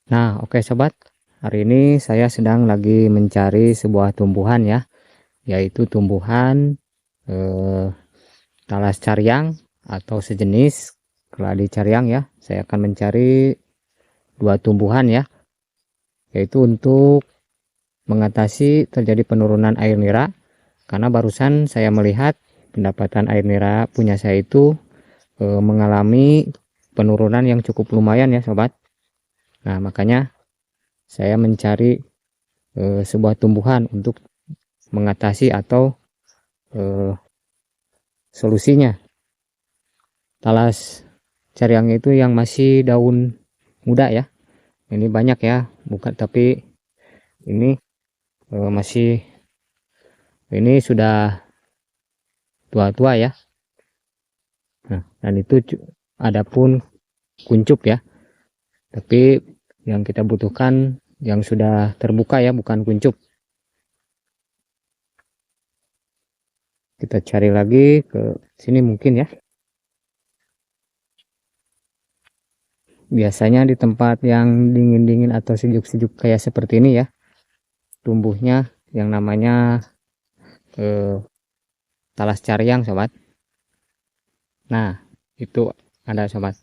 Nah, oke sobat. Hari ini saya sedang lagi mencari sebuah tumbuhan ya, yaitu tumbuhan eh, talas cariang atau sejenis keladi cariang ya. Saya akan mencari dua tumbuhan ya, yaitu untuk mengatasi terjadi penurunan air nira. Karena barusan saya melihat pendapatan air nira punya saya itu mengalami penurunan yang cukup lumayan ya sobat. Nah, makanya saya mencari sebuah tumbuhan untuk mengatasi atau eh, solusinya. Talas cariang itu yang masih daun muda ya. Ini banyak ya, bukan, tapi ini masih, ini sudah tua-tua ya. Nah, dan itu ada pun kuncup ya. Tapi yang kita butuhkan yang sudah terbuka ya, bukan kuncup. Kita cari lagi ke sini mungkin ya. Biasanya di tempat yang dingin-dingin atau sejuk-sejuk kayak seperti ini ya, tumbuhnya yang namanya eh, talas cariang sobat. Nah, itu ada sobat.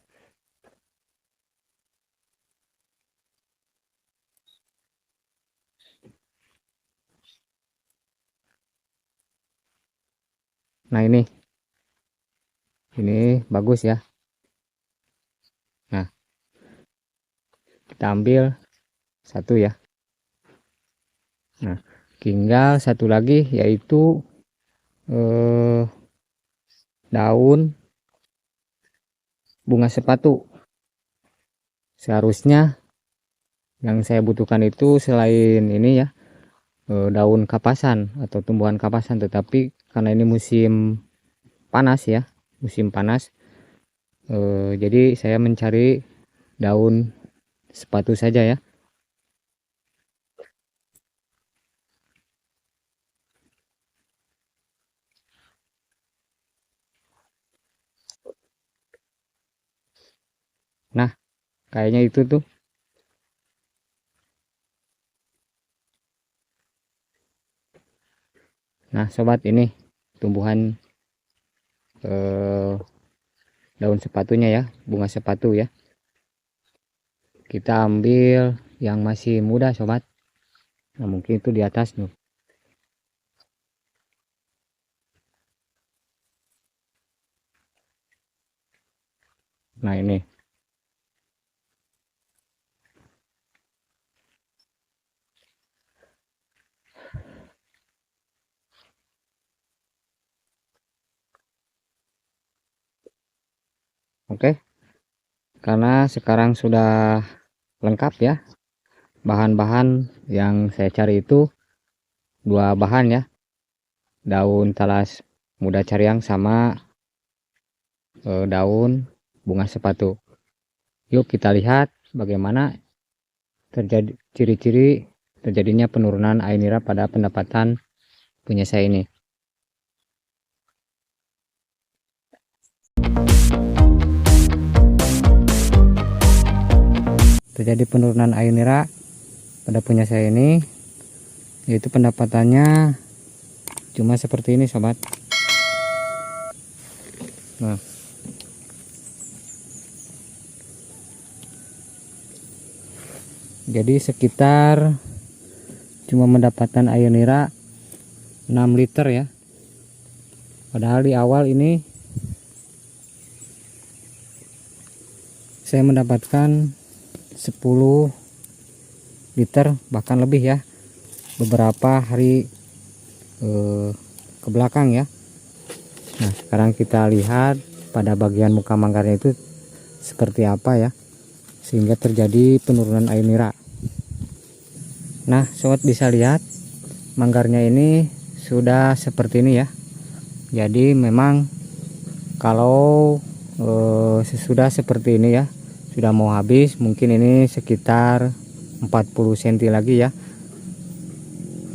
Nah, ini bagus ya. Nah, kita ambil satu ya. Nah, tinggal satu lagi yaitu eh, daun bunga sepatu. Seharusnya yang saya butuhkan itu selain ini ya, daun kapasan atau tumbuhan kapasan, tetapi karena ini musim panas ya, musim panas, jadi saya mencari daun sepatu saja ya. Nah, kayaknya itu tuh. Nah, sobat, ini tumbuhan eh, daun sepatunya ya, bunga sepatu ya. Kita ambil yang masih muda sobat. Nah, mungkin itu di atas nih. Nah, ini. Oke. Karena sekarang sudah lengkap ya bahan-bahan yang saya cari itu, dua bahan ya. Daun talas muda cariang sama daun bunga sepatu. Yuk kita lihat bagaimana terjadi ciri-ciri terjadinya penurunan air nira pada pendapatan punya saya ini. Terjadi penurunan air nira pada punya saya ini, yaitu pendapatannya cuma seperti ini sobat. Nah, jadi sekitar cuma mendapatkan air nira 6 liter ya, padahal di awal ini saya mendapatkan 10 liter bahkan lebih ya, beberapa hari ke belakang ya. Nah, sekarang kita lihat pada bagian muka manggarnya itu seperti apa ya, sehingga terjadi penurunan air nira. Nah, sobat bisa lihat manggarnya ini sudah seperti ini ya. Jadi memang kalau sesudah seperti ini ya, sudah mau habis, mungkin ini sekitar 40 cm lagi ya.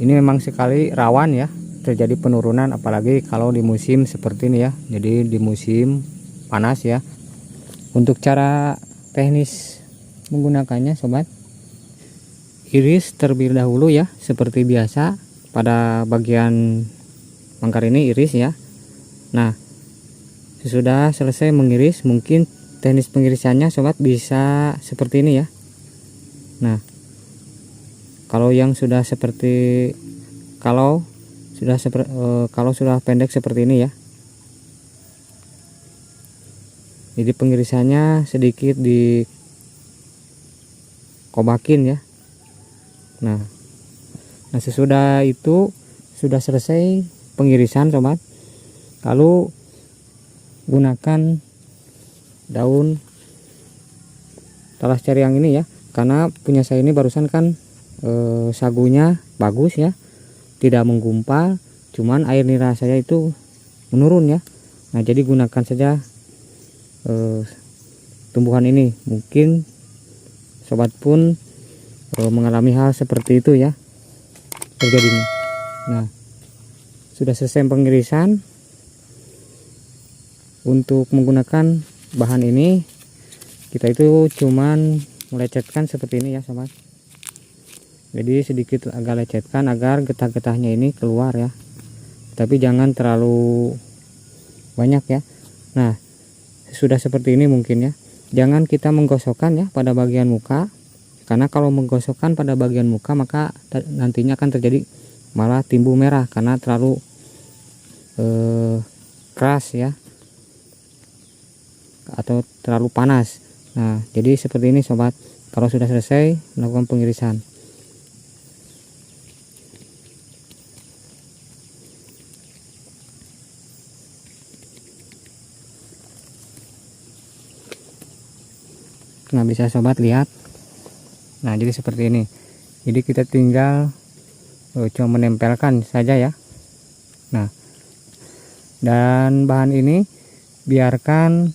Ini memang sekali rawan ya terjadi penurunan, apalagi kalau di musim seperti ini ya, jadi di musim panas ya. Untuk cara teknis menggunakannya sobat, iris terlebih dahulu ya, seperti biasa pada bagian mangkar ini iris ya. Nah, sesudah selesai mengiris, mungkin teknis pengirisannya sobat bisa seperti ini ya. Nah, kalau yang sudah seperti kalau sudah pendek seperti ini ya, jadi pengirisannya sedikit dikobakin ya. Nah sesudah itu sudah selesai pengirisan sobat, lalu gunakan daun talas cariang ini ya, karena punya saya ini barusan kan sagunya bagus ya, tidak menggumpal, cuman air nira saya itu menurun ya. Nah, jadi gunakan saja tumbuhan ini. Mungkin sobat pun mengalami hal seperti itu ya terjadinya. Nah, sudah selesai pengirisan. Untuk menggunakan bahan ini, kita itu cuman melecetkan seperti ini ya sobat. Jadi sedikit agak lecetkan agar getah-getahnya ini keluar ya, tapi jangan terlalu banyak ya. Nah, sudah seperti ini mungkin ya, jangan kita menggosokkan ya pada bagian muka, karena kalau menggosokkan pada bagian muka maka nantinya akan terjadi malah timbul merah karena terlalu keras ya, atau terlalu panas. Nah, jadi seperti ini sobat kalau sudah selesai melakukan pengirisan. Nah, bisa sobat lihat. Nah, jadi seperti ini. Jadi kita tinggal cuma menempelkan saja ya. Nah, dan bahan ini biarkan,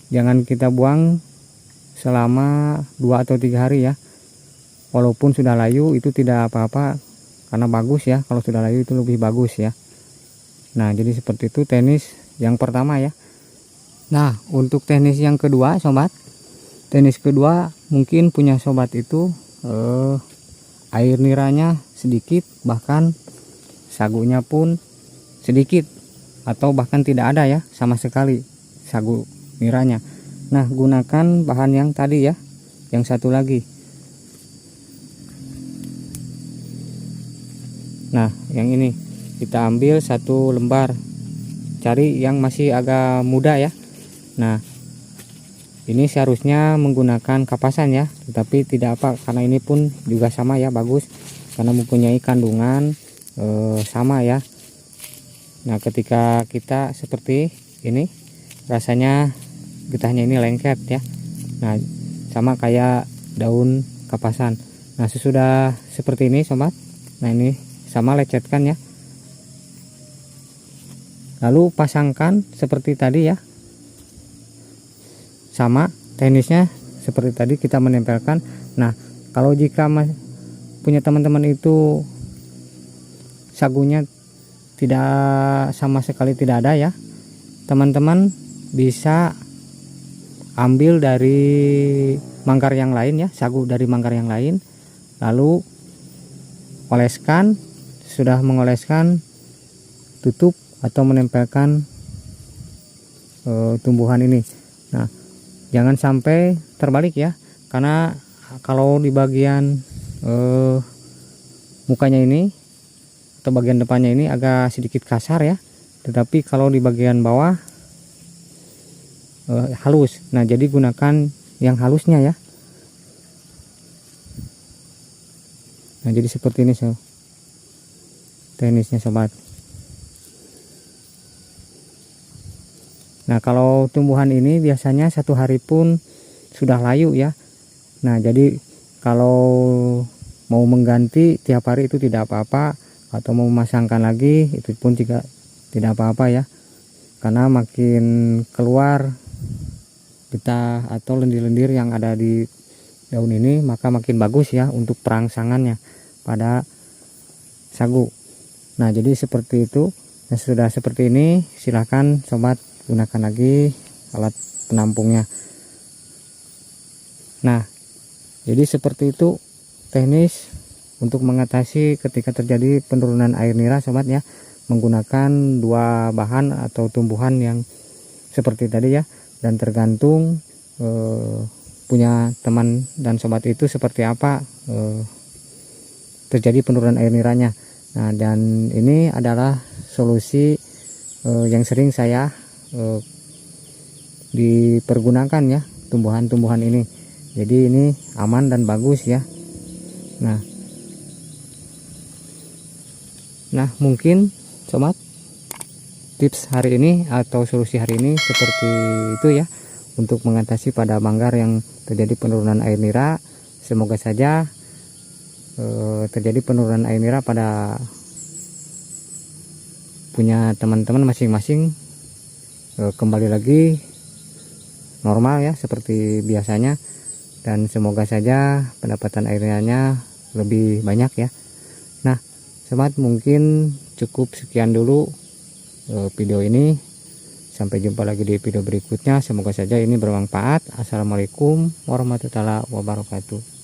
jangan kita buang selama 2 atau 3 hari ya. Walaupun sudah layu itu tidak apa-apa, karena bagus ya, kalau sudah layu itu lebih bagus ya. Nah, jadi seperti itu teknis yang pertama ya. Nah, untuk teknis yang kedua sobat, teknis kedua mungkin punya sobat itu air niranya sedikit, bahkan sagunya pun sedikit, atau bahkan tidak ada ya sama sekali sagu niranya. Nah, gunakan bahan yang tadi ya, yang satu lagi. Nah, yang ini kita ambil 1 lembar, cari yang masih agak muda ya. Nah, ini seharusnya menggunakan kapasan ya, tetapi tidak apa, karena ini pun juga sama ya, bagus karena mempunyai kandungan sama ya. Nah, ketika kita seperti ini rasanya getahnya ini lengket ya. Nah, sama kayak daun kapasan. Nah, sesudah seperti ini sobat, nah ini sama lecetkan ya, lalu pasangkan seperti tadi ya. Sama teknisnya seperti tadi, kita menempelkan. Nah, kalau jika punya teman-teman itu sagunya tidak sama sekali tidak ada ya, teman-teman bisa ambil dari mangkar yang lain ya, sagu dari mangkar yang lain, lalu oleskan. Sudah mengoleskan, tutup atau menempelkan tumbuhan ini. Nah, jangan sampai terbalik ya, karena kalau di bagian mukanya ini atau bagian depannya ini agak sedikit kasar ya, tetapi kalau di bagian bawah halus. Nah, jadi gunakan yang halusnya ya. Nah, jadi seperti ini teknisnya sobat. Nah, kalau tumbuhan ini biasanya 1 hari pun sudah layu ya. Nah, jadi kalau mau mengganti tiap hari itu tidak apa-apa, atau mau memasangkan lagi itu pun tidak apa-apa ya, karena makin keluar getah atau lendir-lendir yang ada di daun ini, maka makin bagus ya untuk perangsangannya pada sagu. Nah, jadi seperti itu. Nah, sudah seperti ini, silahkan sobat gunakan lagi alat penampungnya. Nah, jadi seperti itu teknis untuk mengatasi ketika terjadi penurunan air nira sobat ya, menggunakan dua bahan atau tumbuhan yang seperti tadi ya, dan tergantung punya teman dan sobat itu seperti apa terjadi penurunan air niranya. Nah, dan ini adalah solusi yang sering saya dipergunakan ya, tumbuhan-tumbuhan ini. Jadi ini aman dan bagus ya. Nah mungkin sobat, tips hari ini atau solusi hari ini seperti itu ya, untuk mengatasi pada manggar yang terjadi penurunan air nira. Semoga saja terjadi penurunan air nira pada punya teman-teman masing-masing kembali lagi normal ya, seperti biasanya, dan semoga saja pendapatan air niranya lebih banyak ya. Nah sobat, mungkin cukup sekian dulu video ini. Sampai jumpa lagi di video berikutnya. Semoga saja ini bermanfaat. Assalamualaikum warahmatullahi wabarakatuh.